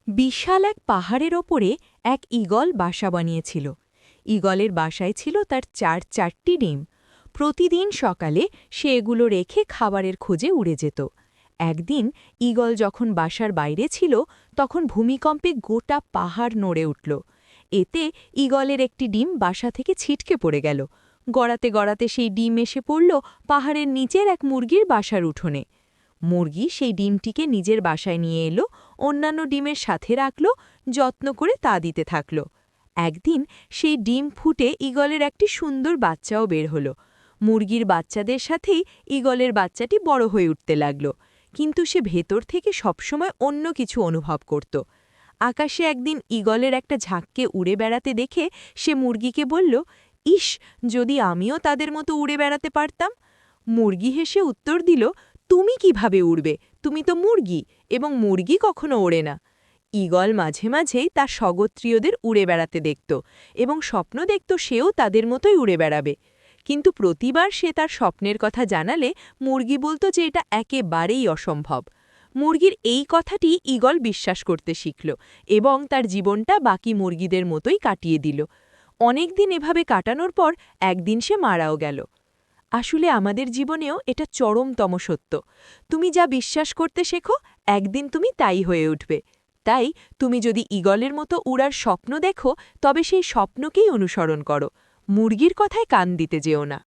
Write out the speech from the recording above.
বিশাল এক পাহাড়ের ওপরে এক ঈগল বাসা বানিয়েছিল। ঈগলের বাসায় ছিল তার চারটি ডিম। প্রতিদিন সকালে সে এগুলো রেখে খাবারের খোঁজে উড়ে যেত। একদিন ঈগল যখন বাসার বাইরে ছিল তখন ভূমিকম্পে গোটা পাহাড় নড়ে উঠল। এতে ঈগলের একটি ডিম বাসা থেকে ছিটকে পড়ে গেল। গড়াতে গড়াতে সেই ডিম এসে পড়ল পাহাড়ের নিচের এক মুরগির বাসার উঠোনে। মুরগি সেই ডিমটিকে নিজের বাসায় নিয়ে এলো, অন্যান্য ডিমের সাথে রাখল, যত্ন করে তা দিতে থাকল। একদিন সেই ডিম ফুটে ঈগলের একটি সুন্দর বাচ্চাও বের হলো। মুরগির বাচ্চাদের সাথেই ঈগলের বাচ্চাটি বড় হয়ে উঠতে লাগল, কিন্তু সে ভেতর থেকে সবসময় অন্য কিছু অনুভব করত। আকাশে একদিন ঈগলের একটা ঝাঁককে উড়ে বেড়াতে দেখে সে মুরগিকে বলল, ইস, যদি আমিও তাদের মতো উড়ে বেড়াতে পারতাম। মুরগি হেসে উত্তর দিল, তুমি কিভাবে উড়বে? তুমি তো মুরগি, এবং মুরগি কখনো ওড়ে না। ঈগল মাঝে মাঝেই তার স্বগোত্রীয়দের উড়ে বেড়াতে দেখত এবং স্বপ্ন দেখত সেও তাদের মতোই উড়ে বেড়াবে। কিন্তু প্রতিবার সে তার স্বপ্নের কথা জানালে মুরগি বলতো যে এটা একেবারেই অসম্ভব। মুরগির এই কথাটি ঈগল বিশ্বাস করতে শিখল এবং তার জীবনটা বাকি মুরগিদের মতোই কাটিয়ে দিল। অনেকদিন এভাবে কাটানোর পর একদিন সে মারাও গেল। আসলে আমাদের জীবনেও এটা চরমতম সত্য। তুমি যা বিশ্বাস করতে শেখো, একদিন তুমি তাই হয়ে উঠবে। তাই তুমি যদি ঈগলের মতো উড়ার স্বপ্ন দেখো, তবে সেই স্বপ্নকেই অনুসরণ করো। মুরগির কথায় কান দিতে যেও না।